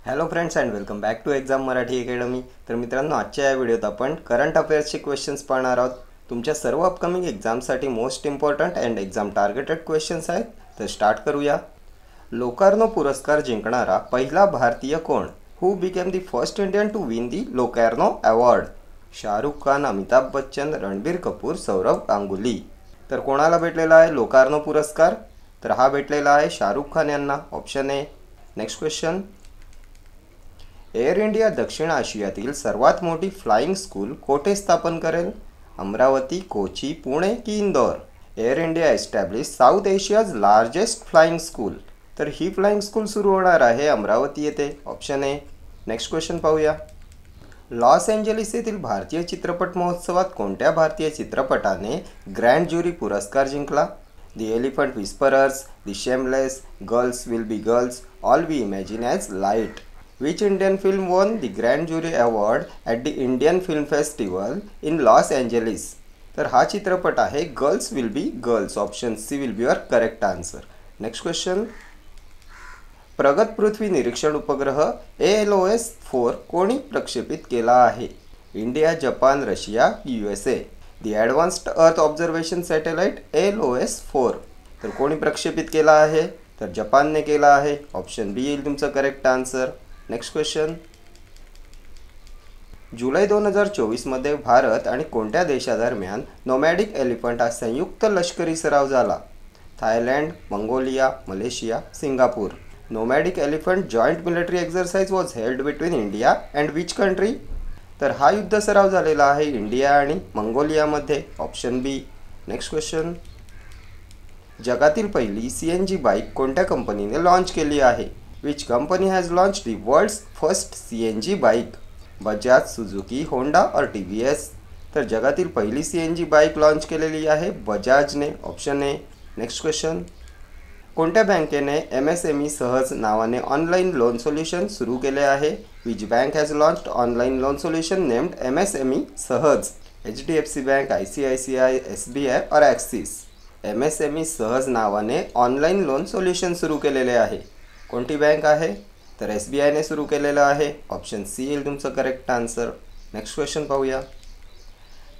Hello friends and welcome back to exam Marathi academy. तर मित्रांनो, आजच्या या व्हिडिओत आपण करंट अफेअर्सचे क्वेश्चन्स पाहणार आहोत। तुमच्या सर्व अपकमिंग एक्झामसाठी most important and exam targeted questions आहेत। तर स्टार्ट करूया। लोकार्नो पुरस्कार जिंकणारा पहिला भारतीय कोण? Who became the first Indian to win the Locarno award? Shahrukh Khan, Amitabh Bachchan, Ranbir Kapoor, Saurabh Ganguly. तर कोणाला भेटलेला आहे लोकार्नो पुरस्कार? तर हा भेटलेला आहे शाहरुख खान यांना, ऑप्शन ए। नेक्स्ट क्वेश्चन, एअर इंडिया दक्षिण आशियातील सर्वात मोठी फ्लाइंग स्कूल कोठे स्थापन करेल? अमरावती, कोची, पुणे की Indore? Air India establish south Asia's largest flying school. तर ही फ्लाइंग स्कूल सुरू होणार आहे अमरावती येथे, ऑप्शन ए। नेक्स्ट क्वेश्चन पाहूया। लॉस एंजेलिस येथील भारतीय चित्रपट महोत्सवात कोणत्या भारतीय चित्रपटाने ग्रँड ज्युरी पुरस्कार जिंकला? The elephant whisperers, the shameless, girls will be girls, all we imagine as light? Which Indian film won the Grand Jury Award at the Indian Film Festival in Los Angeles? तर हा चित्रपट आहे girls will be girls, option C will be your correct answer. Next question, प्रगत पृथ्वी निरीक्षण उपग्रह ALOS-4 कोणी प्रक्षेपित केला आहे? India, Japan, Russia, USA? The advanced earth observation satellite ALOS-4 तर कोणी प्रक्षेपित केला आहे? तर जपानने केला आहे, ऑप्शन बी येईल तुमचं करेक्ट आन्सर। नेक्स्ट क्वेश्चन, जुलै 2024 मध्ये भारत आणि कोणत्या देशादरम्यान नोमॅडिक एलिफंट हा संयुक्त लष्करी सराव झाला? Thailand, Mongolia, Malaysia, Singapore? Nomadic elephant joint military exercise was held between India and which country? तर हा युद्ध सराव झालेला आहे इंडिया आणि मंगोलियामध्ये, ऑप्शन बी। नेक्स्ट क्वेश्चन, जगातील पहिली CNG बाईक कोणत्या कंपनीने लॉन्च केली आहे? Which company has launched the world's first CNG bike? Bajaj, Suzuki, Honda और TVS? तर जगातील पहिली CNG बाईक लॉन्च केलेली आहे बजाजने, ऑप्शन ए। नेक्स्ट क्वेश्चन, कोणत्या बँकेने MSME सहज नावाने ऑनलाईन लोन सोल्यूशन सुरू केले आहे? Which bank has launched online loan solution named MSME सहज? HDFC बँक, ICICI, SBI और ॲक्सिस? MSME सहज नावाने ऑनलाईन लोन सोल्यूशन सुरू केलेले आहे। कोणती बँक आहे? तर SBIने सुरू केलेलं आहे, ऑप्शन सी येईल तुमचं करेक्ट आन्सर। नेक्स्ट क्वेश्चन पाहूया।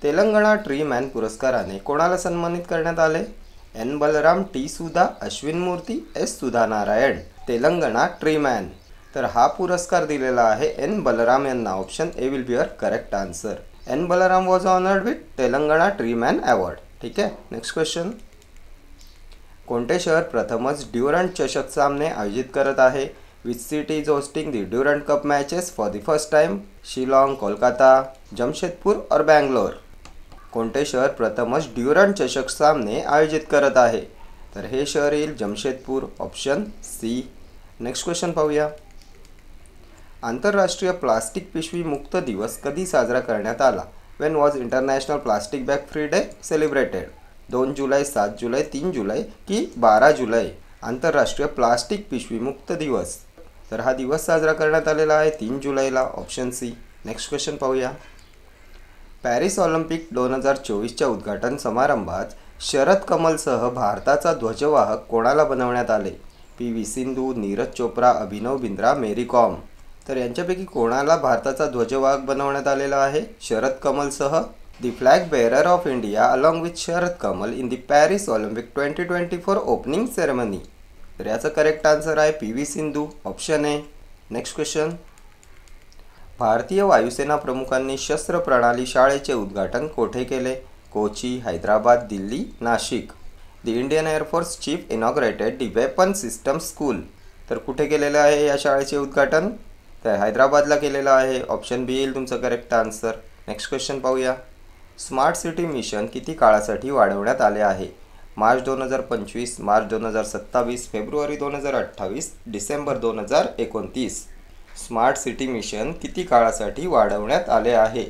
तेलंगणा ट्री मॅन पुरस्काराने कोणाला सन्मानित करण्यात आले? N बलराम, T सुधा, अश्विन मूर्ती, S सुधा नारायण? तेलंगणा ट्री मॅन तर हा पुरस्कार दिलेला आहे N बलराम यांना, option A will be your correct answer. N Balram was honoured with Telangana tree man award, ठीक आहे। नेक्स्ट क्वेश्चन, कोणते शहर प्रथमच ड्युरंट चषक सामने आयोजित करत आहे? Which city is hosting the Durand cup matches for the first time? Shillong, Kolkata, Jamshedpur और बँगलोर? कोणते शहर प्रथमच ड्युरंट चषक सामने आयोजित करत आहे? तर हे शहर येईल Jamshedpur, option c. Next question पाहूया। आंतरराष्ट्रीय प्लास्टिक पिशवी मुक्त दिवस कधी साजरा करण्यात आला? Wien was international plastic bag free day celebrated? 2 जुलै, 7 जुलै, 3 जुलै की 12 जुलै? आंतरराष्ट्रीय प्लास्टिक पिशवी मुक्त दिवस तर हा दिवस साजरा करण्यात आलेला आहे 3 जुलैला, ऑप्शन सी। नेक्स्ट क्वेश्चन पाहूया। पॅरिस ऑलिम्पिक 2024च्या उद्घाटन समारंभात शरद कमलसह भारताचा ध्वजवाहक कोणाला बनवण्यात आले? PV सिंधू, नीरज चोप्रा, अभिनव बिंद्रा, मेरी कॉम? तर यांच्यापैकी कोणाला भारताचा ध्वजवाहक बनवण्यात आलेला आहे Sharad कमलसह? The flag bearer of India along with Sharad Kamal in the Paris Olympic 2024 opening ceremony? तर याचा करेक्ट आन्सर आहे PV Sindhu, option A. Next question, भारतीय वायुसेना प्रमुखांनी शस्त्र प्रणाली शाळेचे उद्घाटन कोठे केले? Kochi, Hyderabad, Delhi, Nashik? The Indian air force chief inaugurated the weapon system school तर कुठे केलेलं आहे या शाळेचे उद्घाटन? तर हैदराबादला केलेलं आहे, ऑप्शन बी येईल तुमचं करेक्ट आन्सर। नेक्स्ट क्वेश्चन पाहूया। स्मार्ट सिटी मिशन किती काळासाठी वाढवण्यात आले आहे? March 2025, March 2027, February 2028, December 2029? Smart city mission किती काळासाठी वाढवण्यात आले आहे?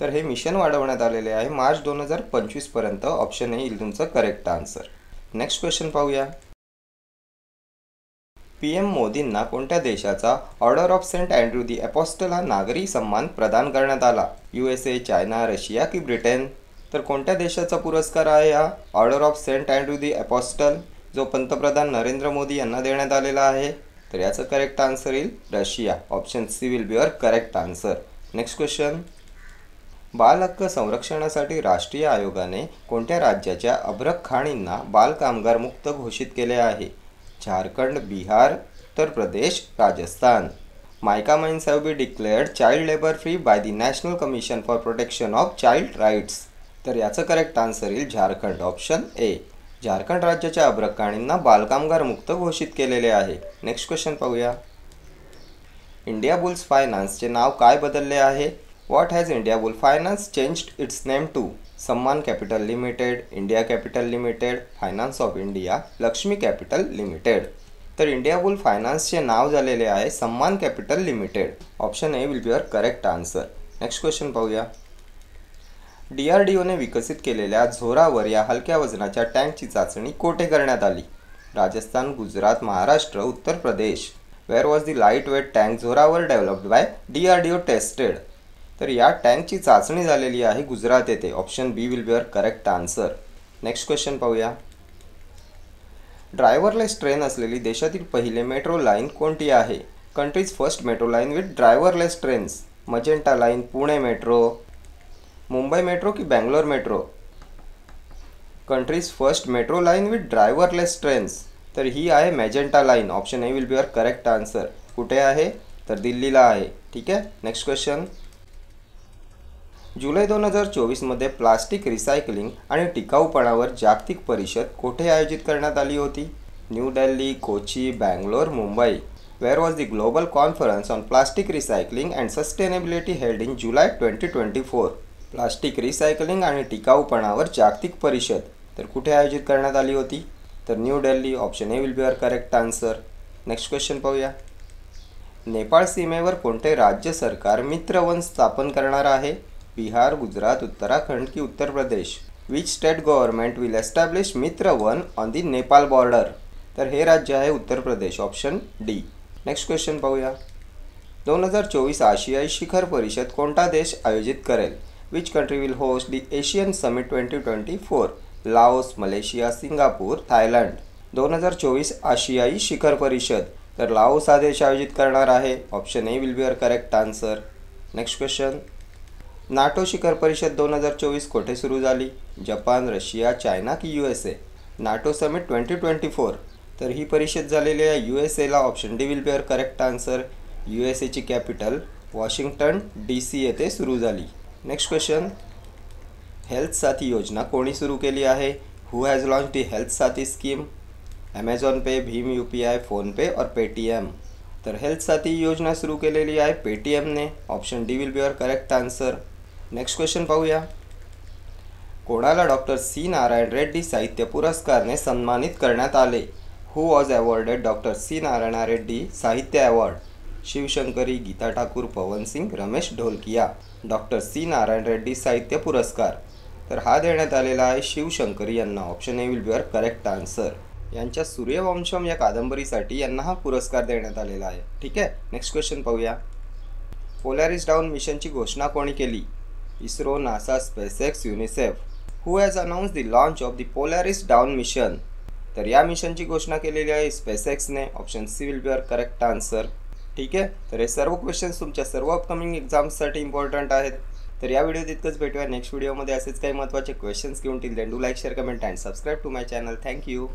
तर हे मिशन वाढवण्यात आलेले आहे मार्च 2025 पर्यंत, ऑप्शन ए येईल तुमचं करेक्ट आन्सर। नेक्स्ट क्वेश्चन पाहूया। PM मोदींना कोणत्या देशाचा Order of Saint Andrew the Apostle हा नागरी सन्मान प्रदान करण्यात आला? USA, चायना, रशिया की ब्रिटन? तर कोणत्या देशाचा पुरस्कार आहे हा Order of Saint Andrew the Apostle, जो पंतप्रधान नरेंद्र मोदी यांना देण्यात आलेला आहे? तर याचं करेक्ट आन्सर येईल Russia. Option C will be your correct answer. Next question. बाल हक्क संरक्षणासाठी राष्ट्रीय आयोगाने कोणत्या राज्याच्या अब्रक खाणींना बाल कामगार मुक्त घोषित केले आहे? Jharkhand, Bihar, Uttar Pradesh, Rajasthan. Mica mines have be declared child labour free by the national commission for protection of child rights. तर याचं करेक्ट आन्सर येईल झारखंड. Option A. झारखंड राज्याच्या अब्रक खाणींना बालकामगार मुक्त घोषित केलेले आहे. नेक्स्ट क्वेश्चन पाहूया. इंडिया बुल्स फायनान्सचे नाव काय बदलले आहे? What has India Bull Finance changed its name to? Sammaan Capital Limited, India Capital Limited, Finance of India, Lakshmi Capital Limited. तर इंडिया बुल फायनान्सचे नाव झालेले आहे Sammaan Capital Limited. Option A will be your correct answer. Next question पाहूया. DRDOने विकसित केलेल्या झोरावर या हलक्या वजनाच्या टँकची चाचणी कोठे करण्यात आली? Rajasthan, Gujarat, Maharashtra, Uttar Pradesh. Where was the light weight tank Zorawar developed by DRDO tested? तर या टँकची चाचणी झालेली आहे गुजरात येथे. Option B will be your correct answer. Next question पाहूया. ड्रायव्हरलेस ट्रेन असलेली देशातील पहिली मेट्रो लाईन कोणती आहे? Country's first metro line with driverless trains. Magenta line, Pune metro, Mumbai metro की Bangalore metro? Country's first metro line with driverless trains. तर ही आहे magenta line. Option A will be your correct answer. कुठे आहे? तर दिल्लीला आहे. ठीक आहे. Next question. जुलै 2024 मध्ये प्लास्टिक रिसायकलिंग आणि टिकाऊपणावर जागतिक परिषद कोठे आयोजित करण्यात आली होती? New Delhi, Kochi, Bangalore, Mumbai. Where was the global conference on plastic recycling and sustainability held in July 2024? Plastic recycling आणि टिकाऊपणावर जागतिक परिषद तर कुठे आयोजित करण्यात आली होती? तर new Delhi. Option A will be your correct answer. Next question पाहूया. नेपाळ सीमेवर कोणते राज्य सरकार मित्रवन स्थापन करणार आहे? बिहार, गुजरात, उत्तराखंड की Uttar Pradesh? Which state government will establish Mitravan on the Nepal border? तर हे राज्य आहे Uttar Pradesh. Option D. Next question पाहूया. 2024 आशियाई शिखर परिषद कोणता देश आयोजित करेल? Which country will host the Asian summit 2024? Laos, Malaysia, Singapore, Thailand. 2024 आशियाई शिखर परिषद तर लाओस हा देश आयोजित करणार आहे. Option A will be your correct answer. Next question. NATO शिखर परिषद 2024 कोठे सुरू झाली? जपान, रशिया, चायना की USA? नाटो समिट 2024 तर ही परिषद झालेली आहे USA ला. Option D will be your correct answer. USA ची कॅपिटल वॉशिंग्टन DC येथे सुरू झाली. Next question. हेल्थ साथी योजना कोणी सुरू केली आहे? Who has launch the health Saathi scheme? Amazon pay, Bhim UPI, PhonePe और पेटीएम? तर हेल्थ साथी योजना सुरू केलेली आहे पेटीएमने. Option D will be your correct answer. Next question पाहूया. कोणाला डॉक्टर C. नारायण रेड्डी साहित्य पुरस्कारने सन्मानित करण्यात आले? Who was awarded doctor C. Narayana Reddy Sahitya award? Sivasankari, Geeta Thakur, Pawan Singh, Ramesh Dholakia. Doctor C. Narayana Reddy Sahitya पुरस्कार तर हा देण्यात आलेला आहे शिवशंकरी यांना. Option A will be your correct answer. यांच्या सूर्यवंशम या कादंबरीसाठी यांना हा पुरस्कार देण्यात आलेला आहे. ठीक आहे. नेक्स्ट क्वेश्चन पाहूया. पोलॅरिस डाऊन मिशनची घोषणा कोणी केली? ISRO, NASA, SpaceX, UNICEF? Who has announce the launch of the Polaris Dawn mission? तर या मिशनची घोषणा केलेली आहे स्पेसएक्सने. Option C will be your correct answer. ठीक आहे. तर हे सर्व क्वेश्चन्स तुमच्या सर्व अपकमिंग एक्झाम्ससाठी इम्पॉर्टंट आहेत. तर या व्हिडिओत इतकंच. भेटूया नेक्स्ट व्हिडिओमध्ये असेच काही महत्त्वाचे क्वेश्चन्स घेऊन. Till then do like, share, comment and subscribe to my channel. Thank you.